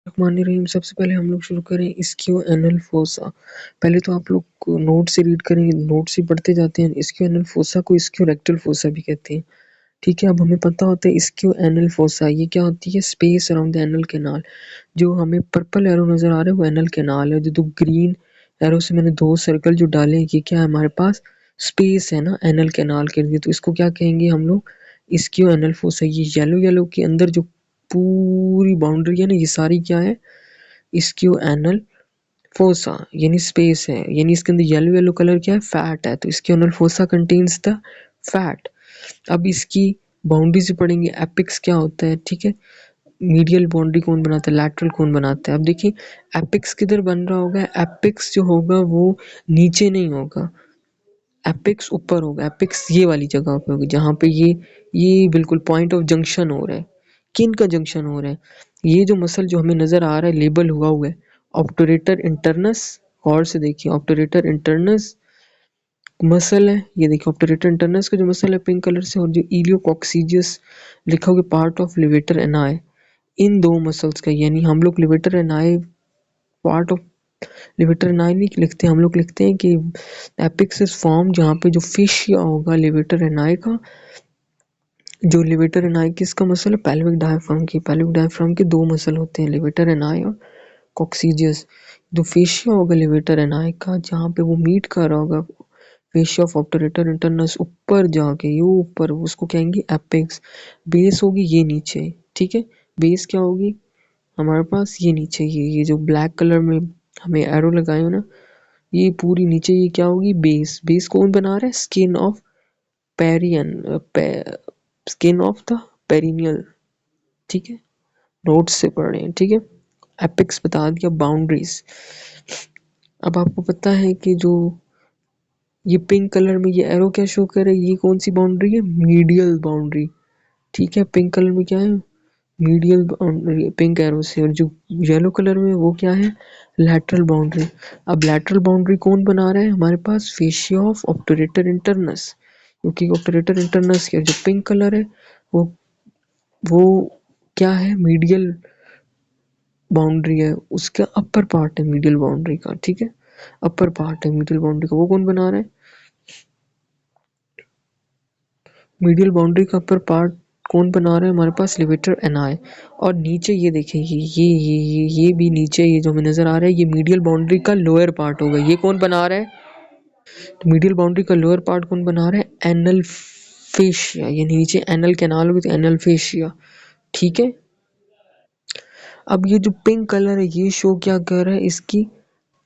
रहमान रहीम। सबसे पहले हम लोग शुरू करें इस्कियो एनल फोसा। पहले तो आप लोग नोट से रीड करेंगे, नोट से पढ़ते जाते हैं। इस्कियो एनल फोसा को इस्कियो रेक्टल फोसा भी कहते हैं। ठीक है, अब हमें पता होता है इस्कियो एनल फोसा ये क्या होती है। Space around the anal canal. जो हमें पर्पल एरो नजर आ रहा है वो एनल कैनाल है। जो दो ग्रीन एरो से मैंने दो सर्कल जो डाले, ये क्या है हमारे पास स्पेस है ना एनल कैनाल के लिए। तो इसको क्या कहेंगे हम लोग, इस्कियो एनल फोसा। ये येलो येलो के अंदर जो पूरी बाउंड्री है ना, ये सारी क्या है, इस्कियो एनल फोसा यानी स्पेस है। यानी इसके अंदर येलो येलो कलर क्या है, फैट है। तो ischioanal fossa contains the fat. अब इसकी बाउंड्री से पढ़ेंगे एपिक्स क्या होता है। ठीक है, मीडियल बाउंड्री कौन बनाता है, लैटरल कौन बनाता है। अब देखिए एपिक्स किधर बन रहा होगा, एपिक्स जो होगा वो नीचे नहीं होगा, एपिक्स ऊपर होगा। एपिक्स ये वाली जगह पे होगी जहाँ पे ये बिल्कुल पॉइंट ऑफ जंक्शन हो रहा है। किन का जंक्शन हो रहा है, ये जो मसल जो हमें नजर आ रहा है लेबल हुआ है ऑब्टुरेटर इंटरनस। और से देखिए ऑब्टुरेटर इंटरनस मसल है। ये देखिए ऑब्टुरेटर इंटरनस का जो मसल है पिंक कलर से, और जो इलियोकॉक्सीजियस लिखा हुआ पार्ट ऑफ लिवेटर एनाई, इन दो मसल्स का। यानी हम लोग levator ani part of levator ani नहीं लिखते, हम लोग लिखते हैं कि एपिक्स इज फॉर्म जहाँ पे जो फिशिया होगा लिवेटर एनाई का। जो लिवेटर एनाई किसका मसल है, पेल्विक डायफ्राम की। पेल्विक डायफ्राम के दो मसल होते हैं, लिवेटर एनाई और कॉक्सीजियस। जो फेशिया होगा लिवेटर एनाई का, जहाँ पे वो मीट कर रहा होगा फेशिया ऑफ ऑब्टुरेटर इंटरनस ऊपर जाके, ये ऊपर, उसको कहेंगे एपेक्स। बेस होगी ये नीचे। ठीक है, बेस क्या होगी हमारे पास, ये नीचे, ये जो ब्लैक कलर में हमें एरो लगाए हो ना, ये पूरी नीचे, ये क्या होगी बेस। बेस कौन बना रहा है, skin of perineum, skin of the perineal. ठीक है, नोट्स से पढ़ रहे हैं। ठीक है, एपिक्स बता दिया, बाउंड्रीज। अब आपको पता है कि जो ये पिंक कलर में ये एरो क्या शो कर रहा है, ये कौन सी बाउंड्री है, मीडियल बाउंड्री। ठीक है, पिंक कलर में क्या है, मीडियल बाउंड्री पिंक एरो से। और जो येलो कलर में वो क्या है, लैटरल बाउंड्री। अब लैटरल बाउंड्री कौन बना रहा है हमारे पास, फेशिया ऑफ ऑब्टुरेटर इंटरनस। क्योंकि ऑब्टुरेटर इंटरनस के जो पिंक कलर है वो क्या है, मीडियल बाउंड्री है, उसका अपर पार्ट है मीडियल बाउंड्री का। ठीक है, अपर पार्ट है मीडियल बाउंड्री का, वो कौन बना रहा है, मीडियल बाउंड्री का अपर पार्ट कौन बना रहा है हमारे पास, लिवेटर एनाई। और नीचे ये देखिए ये भी नीचे, ये जो हमें नजर आ रहा है ये मीडियल बाउंड्री का लोअर पार्ट होगा। ये कौन बना रहा है, तो मीडियल बाउंड्री का लोअर पार्ट कौन बना रहा है, एनल फेशिया। ये नीचे एनल कैनाल होगी तो एनल फेशिया। ठीक है, अब ये जो पिंक कलर है ये शो क्या कर रहा है, इसकी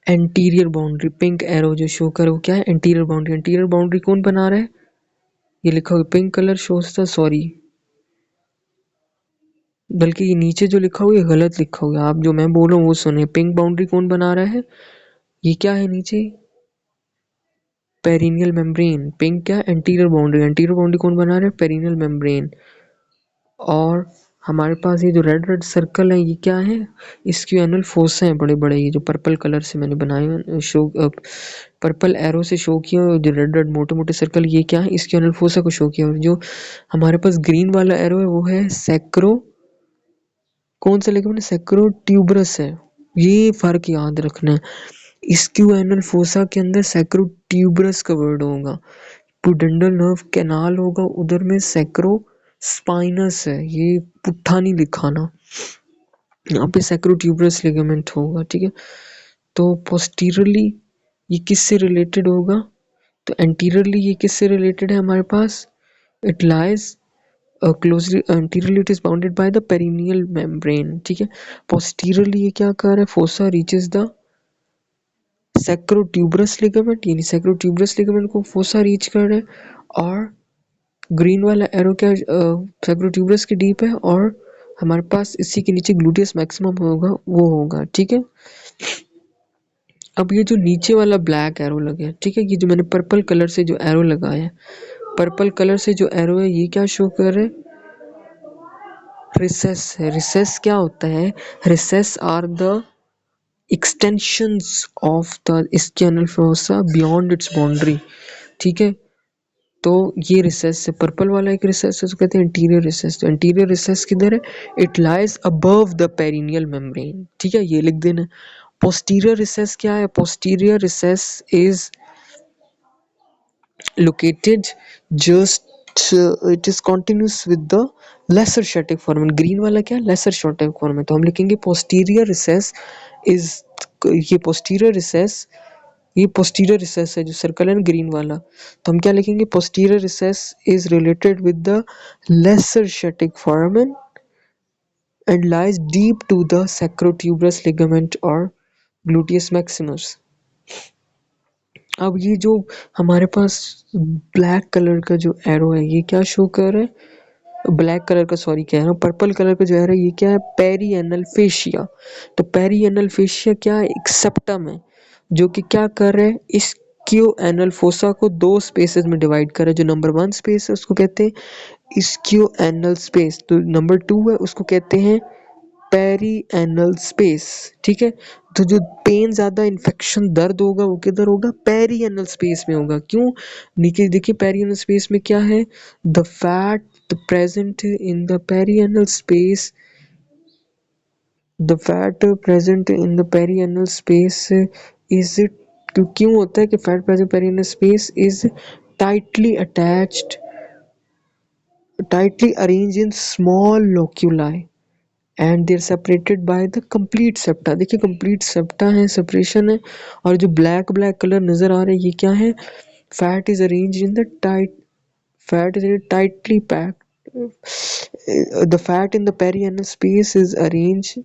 एंटीरियर बाउंड्री। पिंक एरो जो शो कर रहा है वो क्या है, एंटीरियर बाउंड्री। एंटीरियर बाउंड्री कौन बना रहा है, ये लिखा हुआ पिंक कलर शोज था, सॉरी, बल्कि ये नीचे जो लिखा हुआ है गलत लिखा हुआ है। आप जो मैं बोल रहा हूँ वो सुने। पिंक बाउंड्री कौन बना रहा है, ये क्या है नीचे, पेरिनियल मेम्ब्रेन। पिंक क्या, एंटीरियर बाउंड्री। एंटीरियर बाउंड्री कौन बना रहा है, पेरिनियल मेम्ब्रेन। और हमारे पास ये जो रेड रेड सर्कल है ये क्या है, इस्कियो एनल फोसा है बड़े बड़े। ये जो पर्पल कलर से मैंने बनाए हैं, शो पर्पल एरो से शो किया, और जो रेड रेड मोटे मोटे सर्कल ये क्या है, इस्कियो एनल फोसा को शो किया। और जो हमारे पास ग्रीन वाला एरो है वो है सैक्रो, कौन सा लिखा मैंने, सैक्रो ट्यूबरस है। ये फर्क याद रखना है, इस्कियो एनल फोसा के अंदर सैक्रो ट्यूबरस का वर्ड होगा, पुडेंडल नर्व कैनाल होगा, उधर में सैक्रो स्पाइनस है। ये पुट्ठा नहीं लिखाना, यहाँ पे सैक्रोट्यूबरस लिगामेंट होगा। ठीक है, तो पोस्टीरियरली ये किससे रिलेटेड होगा, तो एंटीरियरली ये किससे रिलेटेड है हमारे पास, it lies closely anteriorly, it is bounded by the perineal membrane. ठीक है, पोस्टीरियरली ये क्या कर रहा है, fossa reaches the sacrotuberous ligament, यानी सैक्रोट्यूबरस लिगामेंट को फोसा रीच कर रहा है। और ग्रीन वाला एरो क्या सैक्रोट्यूबरस के डीप है, और हमारे पास इसी के नीचे ग्लूटियस मैक्सिमम होगा, वो होगा। ठीक है, अब ये जो नीचे वाला ब्लैक एरो लगे, ठीक है, ये जो मैंने पर्पल कलर से जो एरो लगाया है, पर्पल कलर से जो एरो है ये क्या शो कर रहे हैं, रिसेस है। रिसेस क्या होता है, recesses are the extensions of the ischioanal fossa beyond its boundary. ठीक है, तो ये रिसेस है, पर्पल वाला एक रिसेस है, उसको कहते हैं एंटीरियर रिसेस। तो एंटीरियर रिसेस किधर है? It lies above the perineal membrane, ठीक है, ये लिख देना। पोस्टीरियर रिसेस क्या है? Posterior recess is located just it is continuous with the lesser Shattuck foramen। Green वाला क्या है? lesser Shattuck foramen। तो हम लिखेंगे posterior recess is, ये posterior recess, ये posterior recess है जो सर्कल है ग्रीन वाला, तो हम क्या लिखेंगे? posterior recess is related with the lesser Shattuck foramen and lies deep to the sacrotuberous ligament or gluteus maximus। अब ये जो हमारे पास ब्लैक कलर का जो एरो है, ये क्या शो कर रहा है? ब्लैक कलर का, सॉरी कह रहा हूँ, पर्पल कलर का जो एरो है, ये क्या है? Perianal fascia. तो पेरिएनल फेशिया क्या है? एक सेप्टम है जो कि क्या कर रहा है? इस्कियो एनल फोसा को दो स्पेसेस में डिवाइड कर रहा है। जो नंबर 1 स्पेस है उसको कहते हैं इस्कियो एनल स्पेस, तो नंबर 2 है उसको कहते हैं पेरिएनल स्पेस, ठीक है। तो जो पेन ज्यादा इन्फेक्शन दर्द होगा वो किधर होगा? पेरिएनल स्पेस में होगा। क्यों? देखिए देखिए पेरिएनल स्पेस में क्या है? The fat present in the perianal space, the fat present in the perianal space is it, क्यों होता है कि fat present perianal space is tightly attached, tightly arranged in small loculi and they are separated by the complete septa। देखिए complete septa है, separation है। और जो black black color नजर आ रहा है ये क्या है? fat is arranged in the tight, fat is tightly packed, the fat in the perianal space is arranged,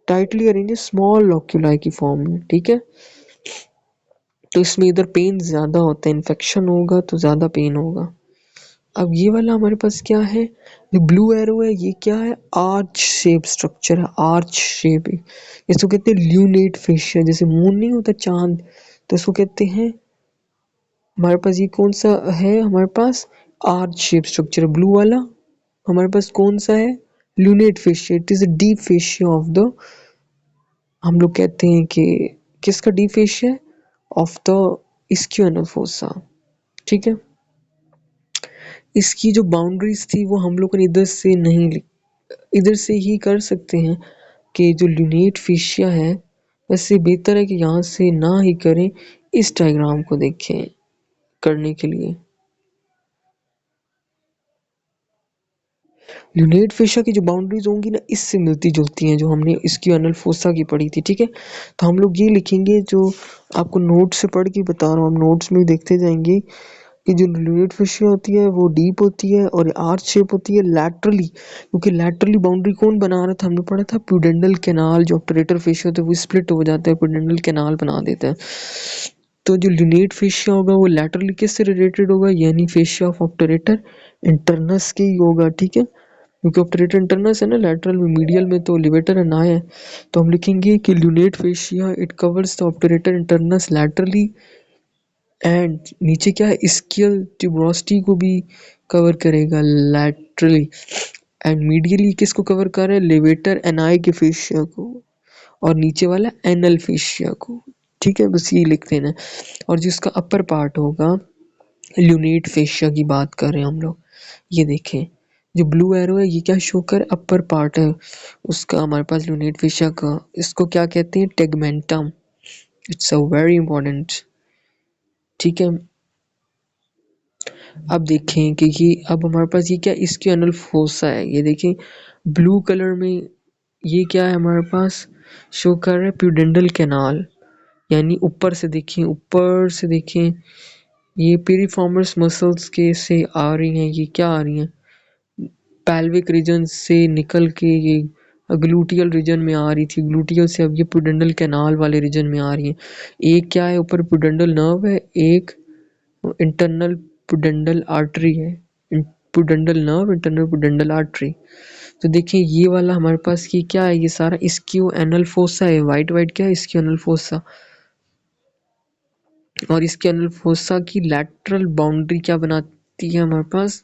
tightly arranged small loculi की फॉर्म में, ठीक है। तो इसमें इधर पेन ज्यादा होता है, इन्फेक्शन होगा तो ज्यादा पेन होगा। अब ये वाला हमारे पास क्या है? जो ब्लू एरो है ये क्या है? आर्च शेप स्ट्रक्चर है, आर्च शेप। इसको कहते हैं ल्यूनेट फेशिया, जैसे मून नहीं होता चांद, तो इसको कहते हैं, हमारे पास ये कौन सा है? हमारे पास आर्च शेप स्ट्रक्चर ब्लू वाला। हमारे पास कौन सा है? Lunate fascia. It is a deep fascia of the, हम लोग कहते हैं कि किसका डीप फेशिया है? ऑफ द इस्कियोएनल फोसा, ठीक है। इसकी जो बाउंड्रीज थी वो हम लोग ने इधर से नहीं, इधर से ही कर सकते हैं कि जो ल्यूनेट फेशिया है, वैसे बेहतर है कि यहाँ से ना ही करें, इस डायग्राम को देखें करने के लिए। ल्यूनेट फेशिया की जो बाउंड्रीज होंगी ना, इससे मिलती जुलती हैं जो हमने इस्कियोएनल फोसा की पढ़ी थी, ठीक है। तो हम लोग ये लिखेंगे, जो आपको नोट से पढ़ के बता रहा हूँ, हम नोट्स में देखते जाएंगे कि जो ल्यूनेट फेशिया होती है वो डीप होती है और आर्च शेप होती है लैटरली, क्योंकि लैटरली बाउंड्री कौन बना रहा था? हमने पढ़ा था प्यूडेंडल कैनाल, जो ऑब्टरेटर फेशिया होता है वो स्प्लिट हो जाता है, प्यूडेंडल कैनाल बना देता है। तो जो ल्यूनेट फेशिया होगा वो लैटरली किससे रिलेटेड होगा? यानी फेशिया ऑफ ऑब्टरेटर इंटरनस के ही होगा, ठीक है, क्योंकि ऑब्टरेटर इंटरनस है ना, लैटरल में, मीडियल में तो लिवेटर है ना है। तो हम लिखेंगे कि lunate fascia it covers the obturator internus laterally and नीचे क्या है? इस्कियल ट्यूबरोसिटी को भी कवर करेगा लैटरली, एंड मीडियली किसको कवर कर रहा है? लेवेटर एनआई के फेशिया को, और नीचे वाला एनल फेशिया को, ठीक है। बस ये लिख देना। और जो इसका अपर पार्ट होगा, ल्यूनेट फेशिया की बात कर रहे हैं हम लोग, ये देखें जो ब्लू एरो है ये क्या शो कर? अपर पार्ट है उसका हमारे पास ल्यूनेट फेशिया का, इसको क्या कहते हैं? Tegmentum. It's a very important, ठीक है। अब देखें कि ये, अब हमारे पास ये क्या? इस्कियोएनल फोसा है, ये देखें ब्लू कलर में, ये क्या है हमारे पास? शो कर रहा है प्यूडेंडल कैनाल, यानी ऊपर से देखें, ऊपर से देखें, ये पेरिफॉर्मस मसल्स के से आ रही हैं, ये क्या आ रही हैं? पैल्विक रीजन से निकल के ये ग्लूटियल रीजन में आ रही थी, ग्लूटियल से अब ये प्यूडेंडल कैनाल वाले रीजन में आ रही है। एक क्या है? ऊपर प्यूडेंडल नर्व है, एक इंटरनल प्यूडेंडल आर्टरी है, प्यूडेंडल नर्व, इंटरनल प्यूडेंडल आर्टरी। तो देखिए ये वाला हमारे पास ये क्या है? ये सारा इस्कियो एनल फोसा है, वाइट वाइट क्या है? इस्कियो एनल फोसा। और इसके एनल फोसा की लैटरल बाउंड्री क्या बनाती है हमारे पास?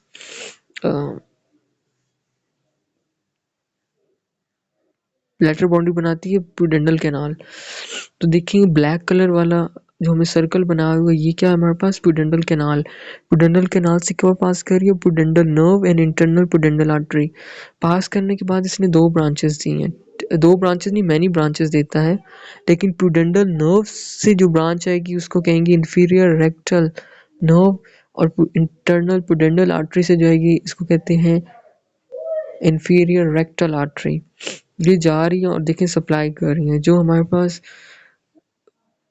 लेटरल बाउंड्री बनाती है प्यूडेंडल कैनाल। तो देखिए ब्लैक कलर वाला जो हमें सर्कल बनाया हुआ है, ये क्या है हमारे पास प्यूडेंटल कैनाल। प्यूडेंटल कैनाल से क्या पास कर रही है, pudendal nerve and internal pudendal artery. Pass करने के बाद इसने 2 ब्रांचेस दी हैं, 2 ब्रांचेस नहीं मैनी ब्रांचेस देता है, लेकिन प्यूडेंटल नर्व से जो ब्रांच आएगी उसको कहेंगे इंफीरियर रेक्टल नर्व, और इंटरनल प्यूडेंटल आर्टरी से जो आएगी इसको कहते हैं इंफीरियर रेक्टल आर्टरी। ये जा रही है और देखें सप्लाई कर रही है। जो हमारे पास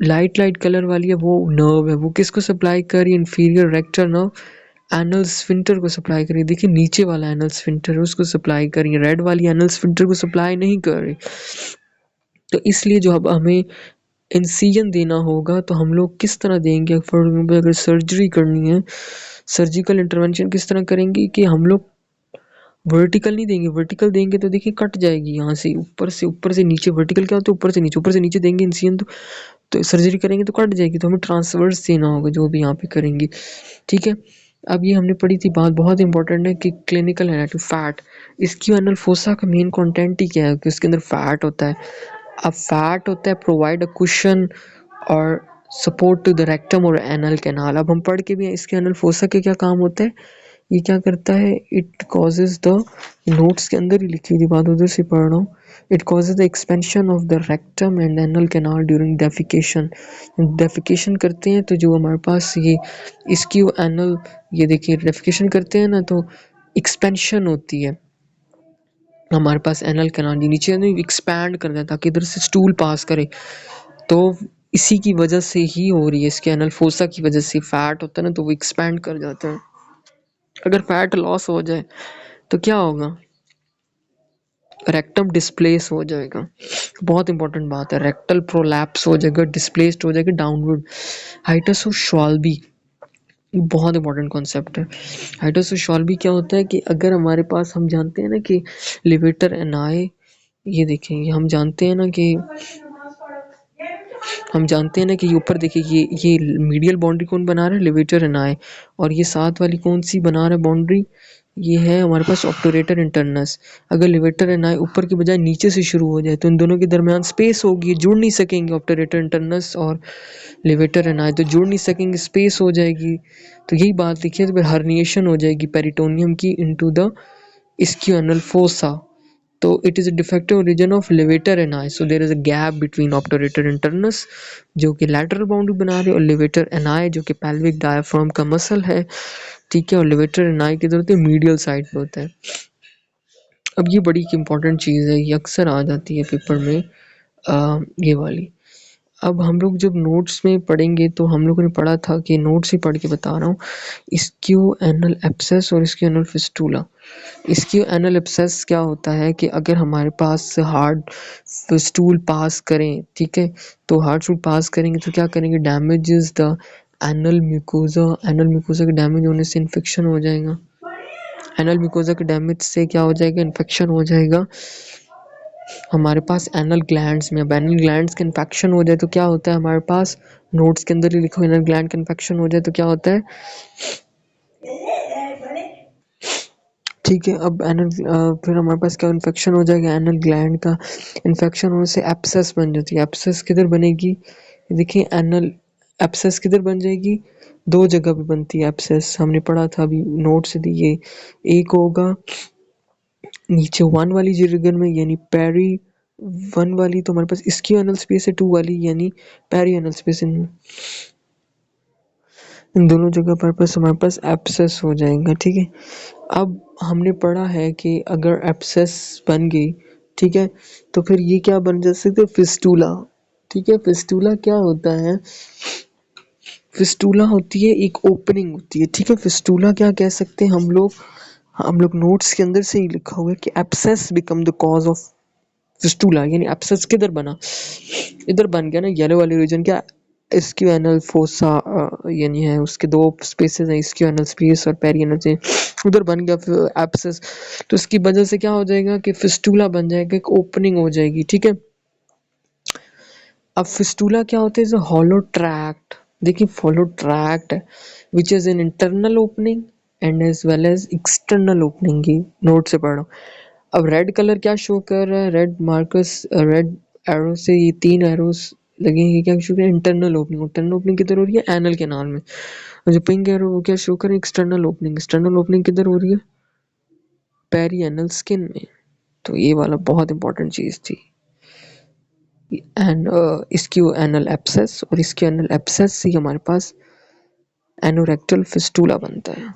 लाइट कलर वाली है वो नर्व है, वो किसको सप्लाई कर रही है, inferior rectal nerve anal sphincter को सप्लाई कर रही है। देखिए नीचे वाला एनल स्फिंक्टर है उसको सप्लाई कर रही है, रेड वाली एनल स्फिंक्टर को सप्लाई नहीं कर रही। तो इसलिए जो अब हमें इंसिजन देना होगा तो हम लोग किस तरह देंगे, फॉर एग्जाम्पल अगर सर्जरी करनी है, सर्जिकल इंटरवेंशन किस तरह करेंगे कि हम लोग वर्टिकल नहीं देंगे। वर्टिकल देंगे तो देखिए कट जाएगी, यहाँ से ऊपर से नीचे। वर्टिकल क्या होता है, ऊपर से नीचे देंगे इंसिजन तो सर्जरी करेंगे तो कट जाएगी, तो हमें ट्रांसवर्स देना होगा जो भी यहाँ पे करेंगे। ठीक है, अब ये हमने पढ़ी थी बात बहुत इंपॉर्टेंट है कि क्लिनिकल एनाटॉमी फैट, इसकी एनल फोसा का मेन कंटेंट ही क्या है कि उसके अंदर फैट होता है। अब फैट होता है प्रोवाइड अ कुशन और सपोर्ट टू द रेक्टम और एनल कैनाल। अब हम पढ़ के भी इसके एनल फोसा के क्या काम होता है, ये क्या करता है, इट कॉजेज द, नोट्स के अंदर ही लिखी हुई बात उधर से पढ़ रहा हूँ, it causes the expansion of the rectum and anal canal during defecation. Defecation करते हैं तो जो हमारे पास ये इसकी एनल, ये देखिए डेफिकेशन करते हैं ना तो एक्सपेंशन होती है हमारे पास एनल कैनाल, नीचे एक्सपैंड कर देता ताकि इधर से स्टूल पास करे। तो इसी की वजह से ही हो रही है, इसके एनल फोसा की वजह से फैट होता है ना तो वो एक्सपैंड कर जाता है। अगर फैट लॉस हो जाए तो क्या होगा, रेक्टम डिस्प्लेस हो जाएगा। बहुत इंपॉर्टेंट बात है, रेक्टल प्रोलैप्स हो जाएगा, डिस्प्लेस्ड हो जाएगा डाउनवर्ड। हाइटस ऑफ श्वाल्बी बहुत इंपॉर्टेंट कॉन्सेप्ट है। हाइटस ऑफ श्वाल्बी क्या होता है कि अगर हमारे पास, हम जानते हैं ना कि लिवेटर एनाई, ये देखें हम जानते हैं ना कि ये ऊपर देखिए ये मीडियल बाउंड्री कौन बना रहा है, लिवेटर एनाई, और ये साथ वाली कौन सी बना रहा है बाउंड्री, ये है हमारे पास ऑब्टूरेटर इंटरनस। अगर लिवेटर एनाई ऊपर के बजाय नीचे से शुरू हो जाए तो इन दोनों के दरमियान स्पेस होगी, जुड़ नहीं सकेंगे, ऑब्टूरेटर इंटरनस और लिवेटर एनाई तो जुड़ नहीं सकेंगे, स्पेस हो जाएगी। तो यही बात लिखी है, तो फिर हर्निएशन हो जाएगी पेरिटोनियम की इनटू द ischial fossa। तो it is a defective region of levator ani, so there is a gap between obturator internus जो कि लैटरल बाउंड्री बना रही है और लेवेटर एनाई जो कि पेल्विक डायफ्राम का मसल है। ठीक है, और लेवेटर एनाई किधर होते हैं, मीडियल साइड पे होता है। अब ये बड़ी इंपॉर्टेंट चीज़ है, ये अक्सर आ जाती है पेपर में, ये वाली। अब हम लोग जब नोट्स में पढ़ेंगे तो हम लोगों ने पढ़ा था कि नोट्स ही पढ़ के बता रहा हूँ, इस्कियो एनल एब्सेस और इस्कियो एनल फिस्टूला। इस्कियो एनल एब्सेस क्या होता है कि अगर हमारे पास हार्ड स्टूल पास करें, ठीक है, तो हार्ड स्टूल पास करेंगे तो क्या करेंगे, damages the anal mucosa. Anal mucosa के डैमेज होने से इन्फेक्शन हो जाएगा, एनल म्यूकोजा के डैमेज से क्या हो जाएगा, इन्फेक्शन हो जाएगा हमारे पास एनल ग्लैंड्स में। अब एनल ग्लैंड्स का इन्फेक्शन हो जाए तो क्या होता है, हमारे पास नोट्स के अंदर ही लिखो, एनल ग्लैंड का इन्फेक्शन हो जाए तो क्या होता है, ठीक है। अब एनल फिर हमारे पास क्या इन्फेक्शन हो जाएगा, एनल ग्लैंड का इन्फेक्शन होने से एब्सेस बन जाती है। एब्सेस किधर बनेगी, देखिए एनल एब्सेस किधर बन जाएगी, 2 जगह पे बनती है एब्सेस, हमने पढ़ा था अभी नोट से दिए। एक होगा नीचे 1 वाली जगह में यानी पेरी 1 वाली, तो हमारे पास इसकी एनल स्पेस है, 2 वाली यानी पेरी एनल स्पेस। इन दोनों जगह पर पास हमारे पास एब्सेस हो जाएगा। ठीक है, अब हमने पढ़ा है कि अगर एब्सेस बन गई, ठीक है, तो फिर ये क्या बन जा सकते, फिस्टूला। ठीक है, फिस्टूला क्या होता है, फिस्टूला होती है एक ओपनिंग होती है। ठीक है, फिस्टूला क्या कह सकते हैं हम लोग नोट्स के अंदर से ही लिखा हुआ है कि abscess become the cause of fistula, यानी एब्सेस किधर बना, इधर बन गया ना, येलो वाली रीजन क्या, इसक्यू एनल फोसा यानी है, उसके 2 स्पेसेस हैं, इसक्यू एनल स्पेस और पेरिएनल से, उधर बन गया एब्सेस, तो इसकी वजह से क्या हो जाएगा कि फिस्टूला बन जाएगा, एक ओपनिंग हो जाएगी। ठीक है, अब फिस्टूला क्या होता है, इज अ हॉलो ट्रैक्ट। देखिए hollow tract which is an internal opening and as well as external opening की नोट से पढ़ो। अब रेड कलर क्या शो कर रहा है, रेड मार्कस, रेड एरो से ये 3 एरोस लगेंगे क्या शो करें इंटरनल ओपनिंग, इंटरनल ओपनिंग किधर हो रही है एनल कैनाल में, और जो पिंक एरो वो क्या शो करें एक्सटर्नल ओपनिंग, एक्सटर्नल ओपनिंग किधर हो रही है पेरिएनल स्किन में। तो ये वाला बहुत इंपॉर्टेंट चीज थी। एंड इसक्यू एनल एब्सेस, और इसक्यू एनल एब्सेस से हमारे पास एनोरेक्टल फिस्टूला बनता है।